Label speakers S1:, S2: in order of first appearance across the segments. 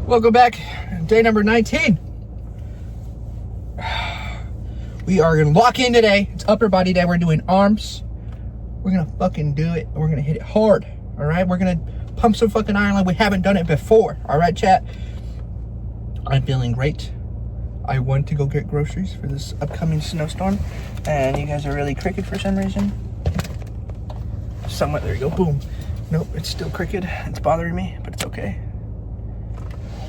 S1: Welcome back. Day number 19. We are going to lock in today. It's upper body day. We're doing arms. We're going to fucking do it. We're going to hit it hard. All right? We're going to pump some fucking iron like we haven't done it before. All right, chat? I'm feeling great. I went to go get groceries for this upcoming snowstorm, and you guys are really crooked for some reason. Somewhat. There you go. Boom. Nope, it's still crooked. It's bothering me, but it's okay.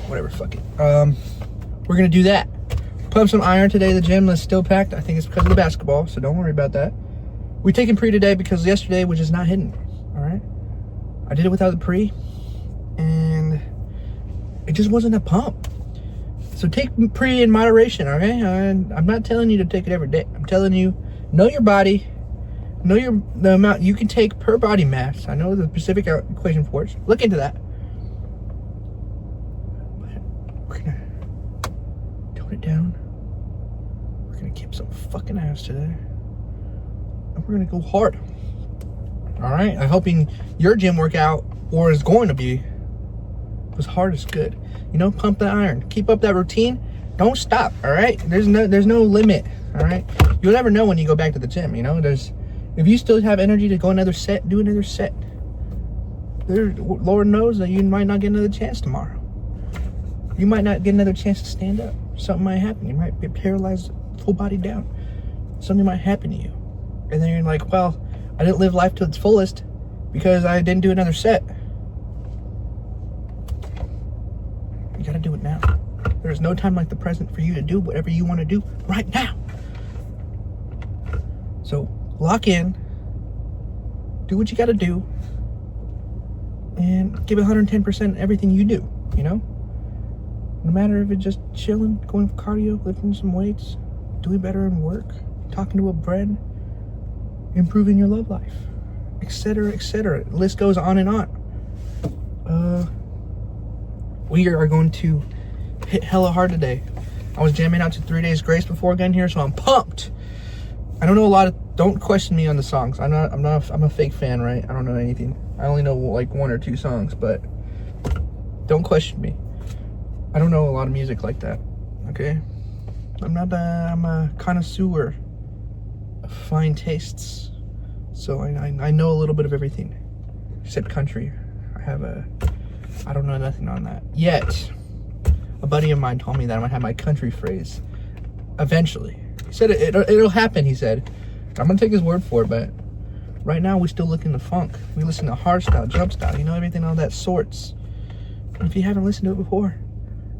S1: Whatever, fuck it. We're gonna do that. Pump some iron today. The gym is still packed. I think it's because of the basketball, so don't worry about that. We taking pre today because yesterday was just not hitting. All right, I did it without the pre, and it just wasn't a pump. So take pre in moderation, okay? I'm not telling you to take it every day. I'm telling you, know your body, know the amount you can take per body mass. I know the specific equation for it. Look into that. We're gonna tone it down. We're gonna keep some fucking ass today, and we're gonna go hard. All right. I'm hoping your gym workout or is going to be as hard as good. You know, pump the iron. Keep up that routine. Don't stop. All right. There's no limit. All right. You'll never know when you go back to the gym. You know, if you still have energy to go another set, do another set. Lord knows that you might not get another chance tomorrow. You might not get another chance to stand up. Something might happen. You might be paralyzed, full body down. Something might happen to you. And then you're like, well, I didn't live life to its fullest because I didn't do another set. You gotta do it now. There's no time like the present for you to do whatever you want to do right now. So lock in, do what you gotta do, and give 110% everything you do, you know? No matter if it's just chilling, going for cardio, lifting some weights, doing better in work, talking to a friend, improving your love life, etc., etc. The list goes on and on. We are going to hit hella hard today. I was jamming out to 3 Days Grace before getting here, so I'm pumped. I don't know don't question me on the songs. I'm a fake fan, right? I don't know anything. I only know like 1 or 2 songs, but don't question me. I don't know a lot of music like that, okay? I'm a connoisseur of fine tastes. So I know a little bit of everything, except country. I don't know nothing on that yet. A buddy of mine told me that I'm gonna have my country phrase eventually. He said it'll happen, he said. I'm gonna take his word for it, but right now we still looking to funk. We listen to hardstyle, jump style, you know, everything of that sorts. And if you haven't listened to it before,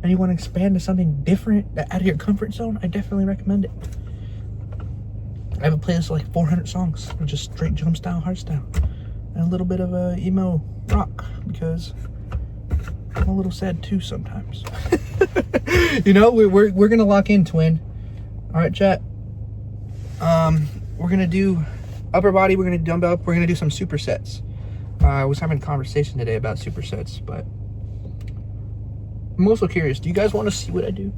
S1: and you want to expand to something different out of your comfort zone, I definitely recommend it. I have a playlist of like 400 songs of just straight jump style, hardstyle, and a little bit of emo rock because I'm a little sad too sometimes. You know, we're gonna lock in, twin. All right, chat. We're gonna do upper body. We're gonna dumbbell up. We're gonna do some supersets. I was having a conversation today about supersets, but I'm also curious. Do you guys want to see what I do?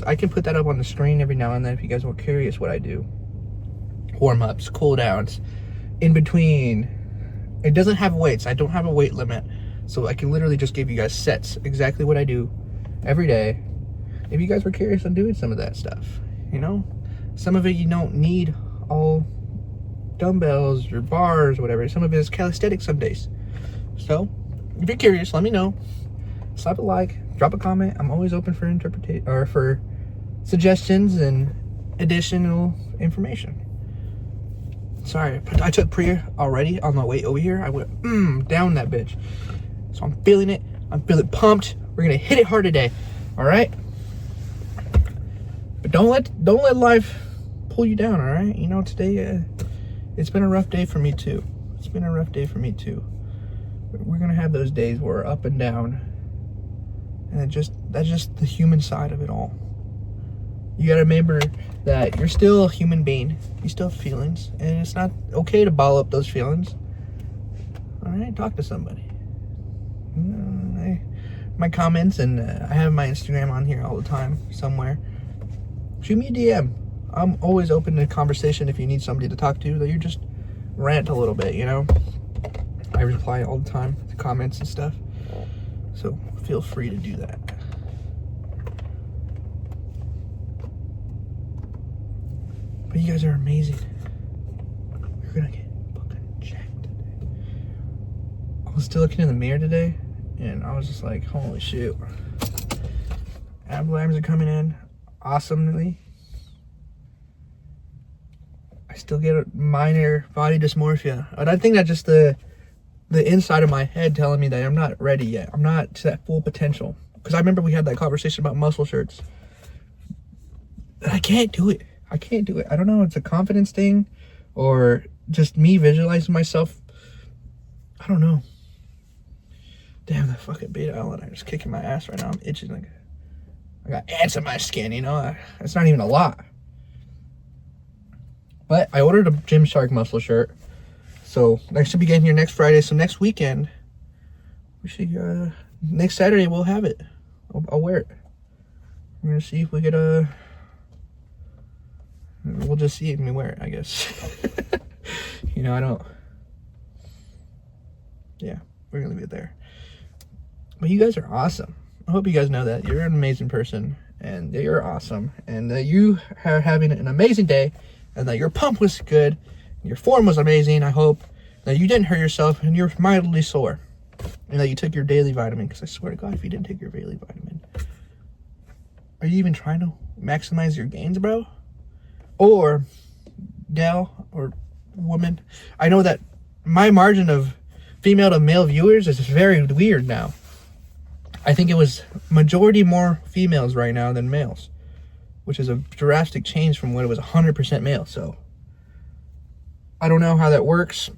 S1: I can put that up on the screen every now and then if you guys are curious what I do. Warm-ups, cool-downs, in between. It doesn't have weights. I don't have a weight limit. So I can literally just give you guys sets, exactly what I do every day. If you guys were curious on doing some of that stuff, you know? Some of it you don't need all dumbbells or bars or whatever. Some of it is calisthenics some days. So, if you're curious, let me know. Slap a like, drop a comment. I'm always open for interpretation or for suggestions and additional information. Sorry, I took pre already on the way over here. I went down that bitch. So I'm feeling it. I'm feeling pumped. We're gonna hit it hard today. All right. But don't let life pull you down. All right. You know, today it's been a rough day for me too. We're gonna have those days where we're up and down. And that's just the human side of it all. You gotta remember that you're still a human being. You still have feelings, and it's not okay to bottle up those feelings. All right, talk to somebody. My comments, and I have my Instagram on here all the time somewhere. Shoot me a DM. I'm always open to conversation if you need somebody to talk to. That you just rant a little bit, you know. I reply all the time to comments and stuff. So feel free to do that. But you guys are amazing. You're gonna get fucking jacked today. I was still looking in the mirror today, and I was just like, holy shit. Abs are coming in awesomely. I still get a minor body dysmorphia. And I think that's just the inside of my head telling me that I'm not ready yet. I'm not to that full potential. Because I remember we had that conversation about muscle shirts. And I can't do it. I can't do it. I don't know. It's a confidence thing or just me visualizing myself. I don't know. Damn, that fucking beta alanine is kicking my ass right now. I'm itching. Like, I got ants in my skin, you know? It's not even a lot. But I ordered a Gymshark muscle shirt. So I should be getting here next Friday. So next weekend, we should, next Saturday, we'll have it. I'll wear it. We're going to see if we get we'll just see me wear it, I guess. You know, I don't. Yeah, we're going to leave it there. But you guys are awesome. I hope you guys know that. You're an amazing person. And that you're awesome. And that you are having an amazing day. And that your pump was good. Your form was amazing. I hope that you didn't hurt yourself. And you're mildly sore. And that you took your daily vitamin. Because I swear to God, if you didn't take your daily vitamin. Are you even trying to maximize your gains, bro? Or, gal, or woman. I know that my margin of female to male viewers is very weird now. I think it was majority more females right now than males, which is a drastic change from when it was 100% male. So I don't know how that works.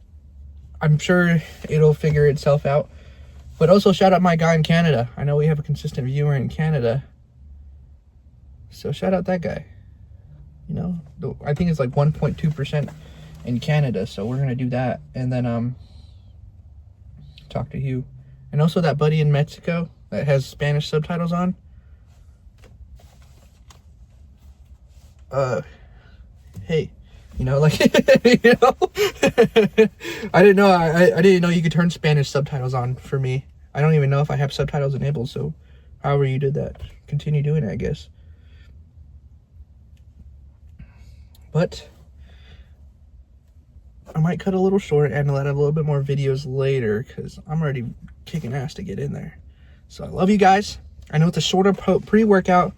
S1: I'm sure it'll figure itself out. But also shout out my guy in Canada. I know we have a consistent viewer in Canada. So shout out that guy. You know, I think it's like 1.2% in Canada. So we're going to do that. And then talk to Hugh. And also that buddy in Mexico that has Spanish subtitles on. Hey, you know, like, you know, I didn't know you could turn Spanish subtitles on for me. I don't even know if I have subtitles enabled, so however you did that, continue doing it, I guess. But I might cut a little short and let a little bit more videos later because I'm already kicking ass to get in there. So I love you guys. I know it's a shorter pre-workout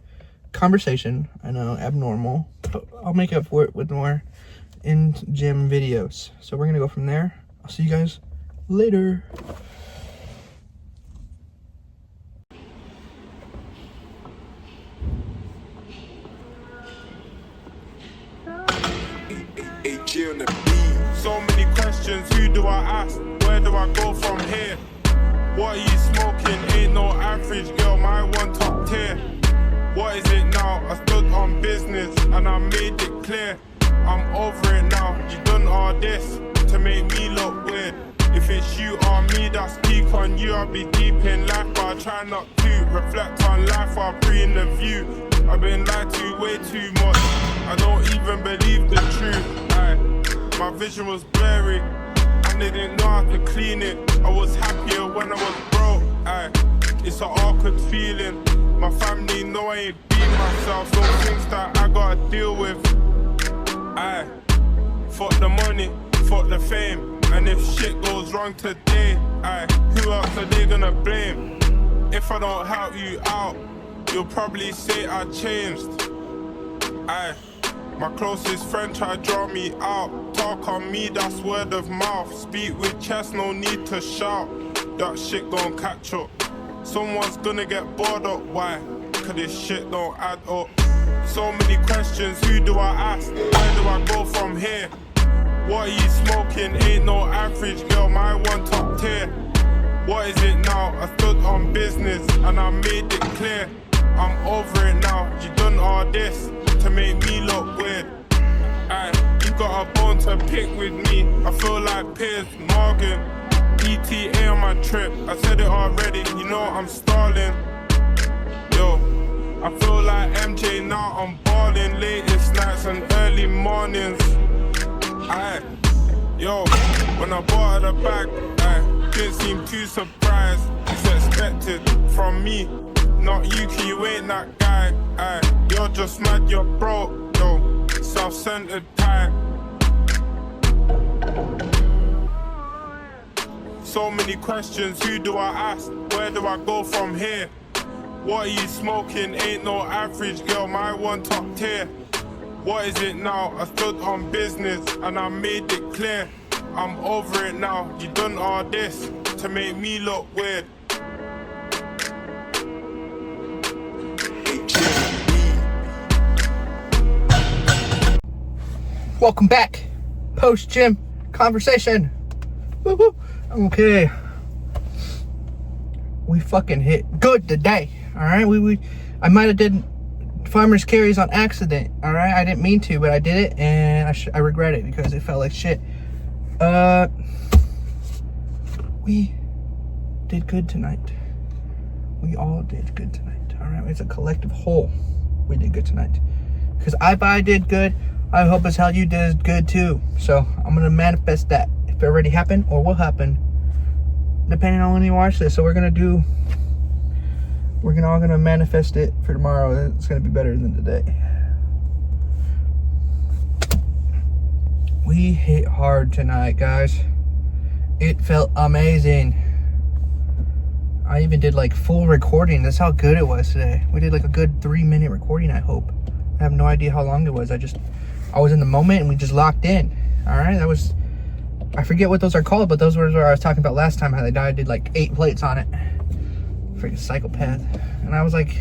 S1: conversation. I know, abnormal, but I'll make up for it with more in-gym videos. So we're gonna go from there. I'll see you guys later.
S2: So many questions, who do I ask? Where do I go from here? What are you smoking? Ain't no average girl, my one top tier. What is it now? I stood on business and I made it clear. I'm over it now. You done all this to make me look weird. If it's you or me, that's peak on you. I'll be deep in life, but I try not to reflect on life while pre-in the view. I've been lied to way too much. I don't even believe the truth. My vision was blurry and they didn't know how to clean it. I was happier when I was broke. It's an awkward feeling. My family know I ain't being myself. Some things that I gotta deal with. Fuck the money, fuck the fame. And if shit goes wrong today, who else are they gonna blame? If I don't help you out, you'll probably say I changed. My closest friend tried to draw me out. Talk on me, that's word of mouth. Speak with chest, no need to shout. That shit gon' catch up. Someone's gonna get bored up, why? Cause this shit don't add up. So many questions, who do I ask? Where do I go from here? What are you smoking? Ain't no average girl, my one top tier. What is it now? I stood on business and I made it clear. I'm over it now. You done all this to make me look weird. You got a bone to pick with me. I feel like Piers Morgan. ETA on my trip. I said it already, you know I'm stalling. Yo, I feel like MJ now. I'm balling latest nights and early mornings. Yo, when I bought her the bag, didn't seem too surprised. It's expected from me. Not you, 'cause you ain't that guy. You're just mad, you're broke, yo. So self-centered type. So many questions, who do I ask? Where do I go from here? What are you smoking? Ain't no average girl, my one top tier. What is it now? I stood on business and I made it clear. I'm over it now, you done all this to make me look weird.
S1: Welcome back. Post-gym conversation. Woo-hoo. Okay. We fucking hit good today. Alright? I might have did farmer's carries on accident. Alright? I didn't mean to, but I did it, and I regret it because it felt like shit. We did good tonight. We all did good tonight. Alright? It's a collective whole. We did good tonight. Because I did good, I hope as hell you did good too. So I'm gonna manifest that. If it already happened or will happen, depending on when you watch this. So we're all gonna manifest it for tomorrow. It's gonna be better than today. We hit hard tonight, guys. It felt amazing. I even did like full recording. That's how good it was today. We did like a good 3-minute recording, I hope. I have no idea how long it was. I was in the moment and we just locked in. All right, I forget what those are called, but those were what I was talking about last time, how I did like 8 plates on it. Freaking psychopath. And I was like,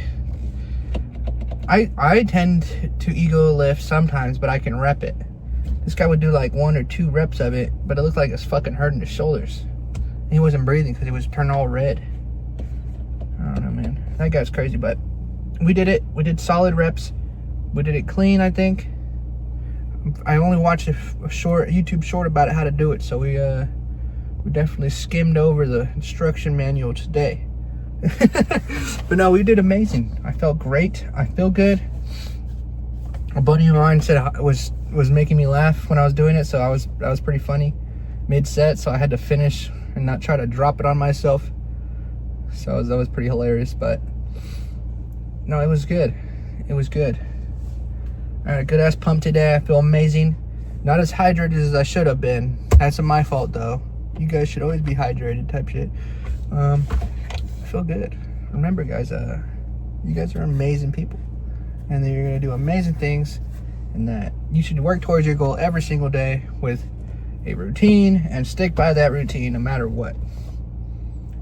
S1: I tend to ego lift sometimes, but I can rep it. This guy would do like 1 or 2 reps of it, but it looked like it's fucking hurting his shoulders. And he wasn't breathing because he was turning all red. I don't know, man. That guy's crazy, but we did it. We did solid reps. We did it clean, I think. I only watched a YouTube short about it, how to do it. So we definitely skimmed over the instruction manual today. But no, we did amazing. I felt great. I feel good. A buddy of mine said it was making me laugh when I was doing it, so that was pretty funny mid-set. So I had to finish and not try to drop it on myself. So that was pretty hilarious. But no, it was good. It was good. I had a good ass pump today. I feel amazing. Not as hydrated as I should have been. That's my fault though. You guys should always be hydrated type shit. I feel good. Remember guys, you guys are amazing people. And that you're gonna do amazing things, and that you should work towards your goal every single day with a routine and stick by that routine no matter what.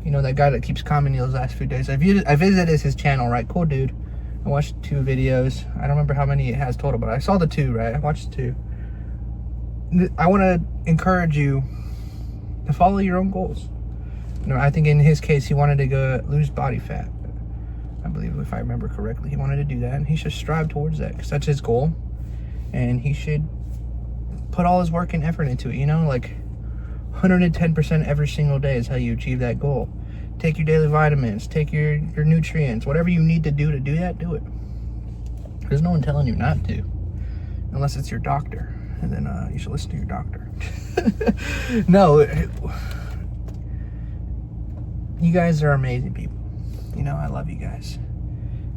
S1: You know, that guy that keeps commenting those last few days. I visited his channel, right? Cool dude. I watched 2 videos. I don't remember how many it has total, but I saw the 2, right? I watched 2. I want to encourage you to follow your own goals. You know, I think in his case, he wanted to go lose body fat. I believe, if I remember correctly, he wanted to do that, and he should strive towards that because that's his goal. And he should put all his work and effort into it, you know, like 110% every single day is how you achieve that goal. Take your daily vitamins, take your nutrients, whatever you need to do that, do it. There's no one telling you not to, unless it's your doctor, and then you should listen to your doctor. No, you guys are amazing people. You know, I love you guys.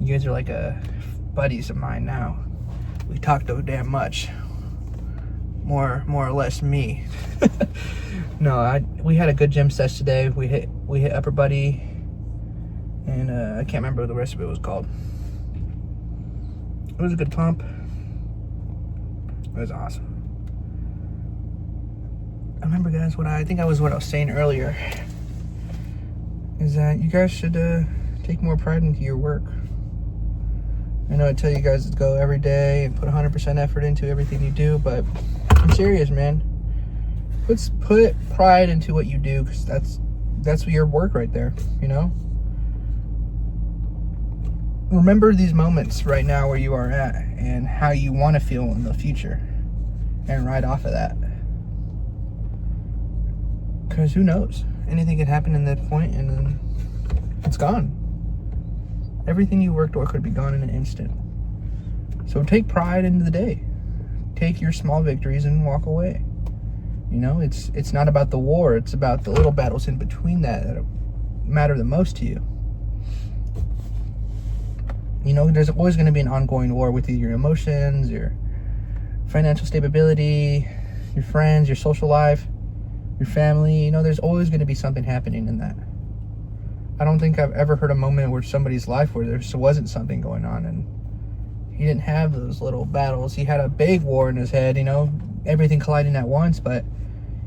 S1: You guys are like buddies of mine now. We talk so damn much. More or less me. No, we had a good gym session today. We hit upper body, and I can't remember what the rest of it was called. It was a good pump. It was awesome. I remember, guys, what I was saying earlier is that you guys should take more pride into your work. I know I tell you guys to go every day and put 100% effort into everything you do, but I'm serious, man. Put pride into what you do, because that's your work right there, you know? Remember these moments right now where you are at and how you want to feel in the future, and ride off of that. Because who knows? Anything could happen in that point, and then it's gone. Everything you worked for could be gone in an instant. So take pride into the day. Take your small victories and walk away. You know, it's not about the war. It's about the little battles in between that matter the most to you. You know, there's always going to be an ongoing war with your emotions, your financial stability, your friends, your social life, your family. You know, there's always going to be something happening in that. I don't think I've ever heard a moment where somebody's life where there wasn't something going on and he didn't have those little battles. He had a big war in his head, you know, everything colliding at once, but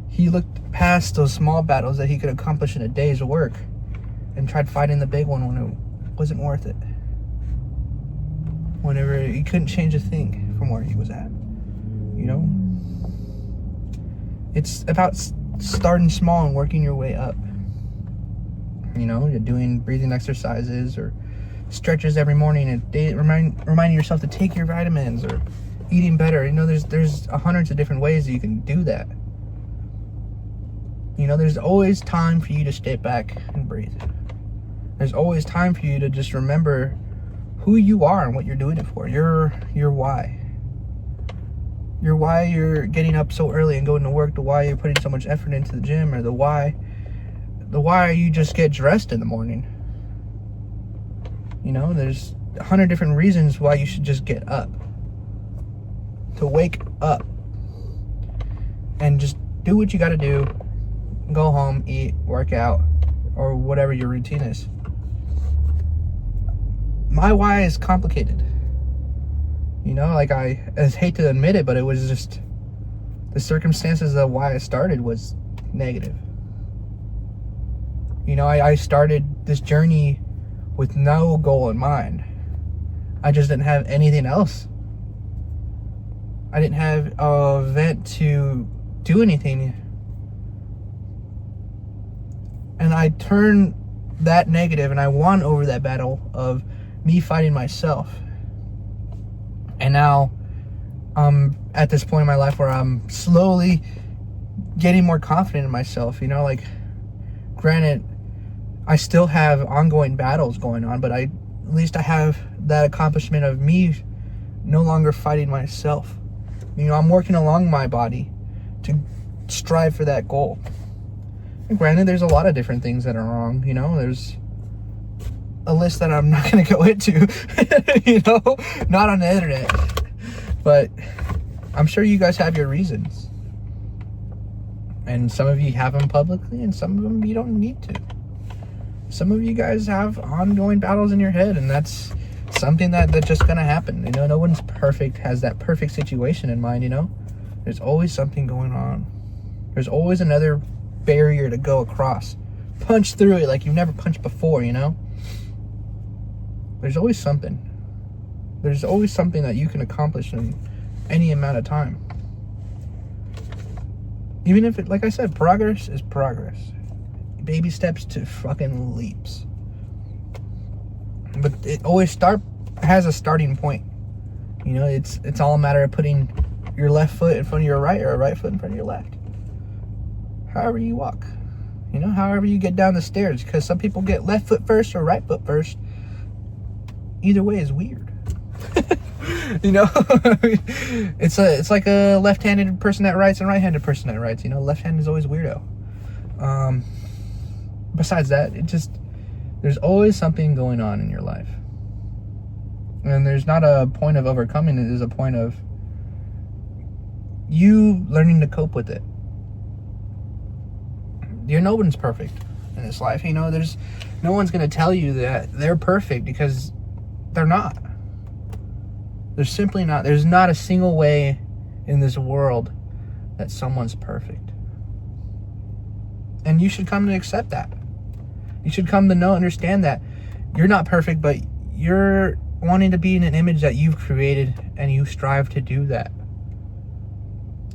S1: he looked past those small battles that he could accomplish in a day's work and tried fighting the big one when it wasn't worth it. Whenever he couldn't change a thing from where he was at, you know? It's about starting small and working your way up. You know, you're doing breathing exercises or stretches every morning and reminding yourself to take your vitamins or eating better. You know, there's hundreds of different ways that you can do that. You know, there's always time for you to step back and breathe. There's always time for you to just remember who you are and what you're doing it for. Your why. Your why you're getting up so early and going to work, the why you're putting so much effort into the gym, or the why you just get dressed in the morning. You know, there's 100 different reasons why you should just get up. To wake up and just do what you got to do. Go home, eat, work out, or whatever your routine is. My why is complicated. You know, like I hate to admit it, but it was just the circumstances of why I started was negative. You know, I started this journey with no goal in mind. I just didn't have anything else. I didn't have a vent to do anything. And I turned that negative and I won over that battle of me fighting myself. And now I'm at this point in my life where I'm slowly getting more confident in myself. You know, like, granted, I still have ongoing battles going on, but at least I have that accomplishment of me no longer fighting myself. You know, I'm working along my body to strive for that goal. And granted, there's a lot of different things that are wrong. You know, there's a list that I'm not going to go into, you know, not on the internet. But I'm sure you guys have your reasons. And some of you have them publicly, and some of them you don't need to. Some of you guys have ongoing battles in your head, and that's something that's just going to happen. You know, no one's perfect, has that perfect situation in mind, you know. There's always something going on. There's always another barrier to go across. Punch through it like you've never punched before, you know. There's always something. There's always something that you can accomplish in any amount of time. Even if it, like I said, progress is progress. Baby steps to fucking leaps. But it always has a starting point. You know, it's all a matter of putting your left foot in front of your right, or a right foot in front of your left. However you walk. You know, however you get down the stairs. Because some people get left foot first or right foot first. Either way is weird. You know, it's like a left-handed person that writes and right-handed person that writes. You know, left hand is always weirdo. Besides that, there's always something going on in your life. And there's not a point of overcoming it, there's a point of you learning to cope with it. No one's perfect in this life. You know, there's no one's going to tell you that they're perfect, because they're not. They're simply not. There's not a single way in this world that someone's perfect. And you should come to accept that. You should come to understand that you're not perfect, but you're wanting to be in an image that you've created, and you strive to do that.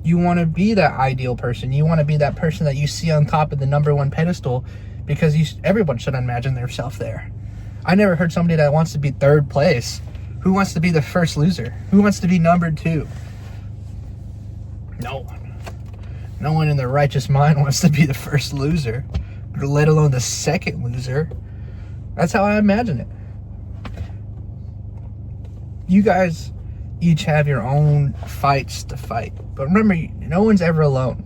S1: You want to be that ideal person. You want to be that person that you see on top of the number one pedestal, because everyone should imagine themselves there. I never heard somebody that wants to be third place. Who wants to be the first loser? Who wants to be number two? No one. No one in their righteous mind wants to be the first loser, let alone the second loser. That's how I imagine it. You guys each have your own fights to fight. But remember, no one's ever alone.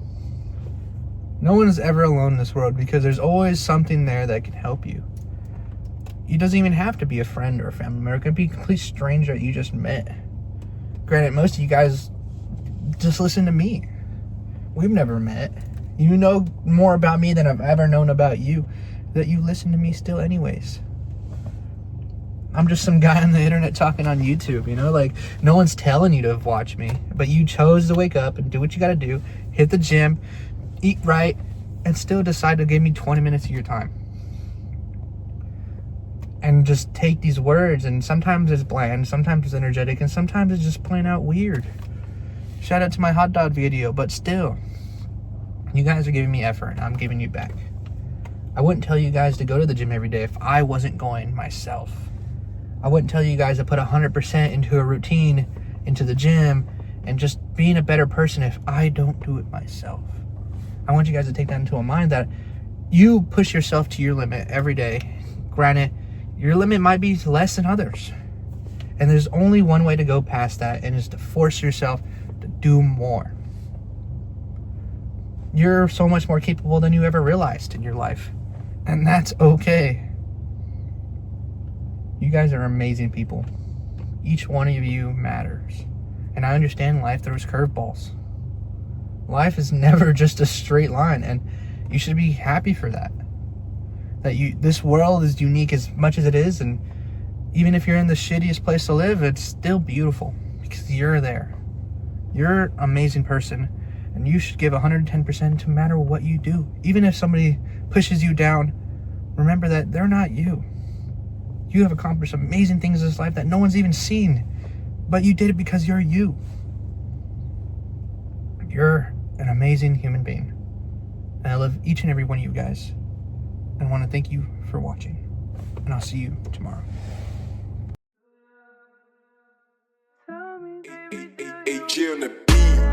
S1: No one is ever alone in this world, because there's always something there that can help you. It doesn't even have to be a friend or a family member. It could be a complete stranger that you just met. Granted, most of you guys just listen to me. We've never met. You know more about me than I've ever known about you, that you listen to me still anyways. I'm just some guy on the internet talking on YouTube, you know? Like, no one's telling you to watch me, but you chose to wake up and do what you gotta do, hit the gym, eat right, and still decide to give me 20 minutes of your time. And just take these words, and sometimes it's bland, sometimes it's energetic, and sometimes it's just plain out weird. Shout out to my hot dog video, but still, you guys are giving me effort, and I'm giving you back. I wouldn't tell you guys to go to the gym every day if I wasn't going myself. I wouldn't tell you guys to put 100% into a routine, into the gym, and just being a better person if I don't do it myself. I want you guys to take that into a mind that you push yourself to your limit every day. Granted, your limit might be less than others. And there's only one way to go past that, and is to force yourself to do more. You're so much more capable than you ever realized in your life. And that's okay. You guys are amazing people. Each one of you matters. And I understand life throws curveballs. Life is never just a straight line, and you should be happy for that. This world is unique as much as it is, and even if you're in the shittiest place to live, it's still beautiful because you're there. You're an amazing person, and you should give 110% no matter what you do. Even if somebody pushes you down, remember that they're not you. You have accomplished amazing things in this life that no one's even seen, but you did it because you're you. You're an amazing human being, and I love each and every one of you guys. I want to thank you for watching, and I'll see you tomorrow.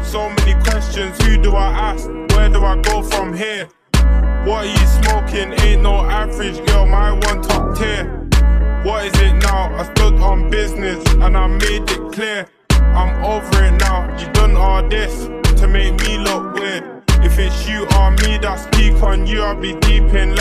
S2: So many questions, who do I ask? Where do I go from here? What are you smoking? Ain't no average girl, my one top tier. What is it now? I stood on business and I made it clear. I'm over it now, you done all this to make me look weird. If it's you or me that speak on you, I'll be deep in life.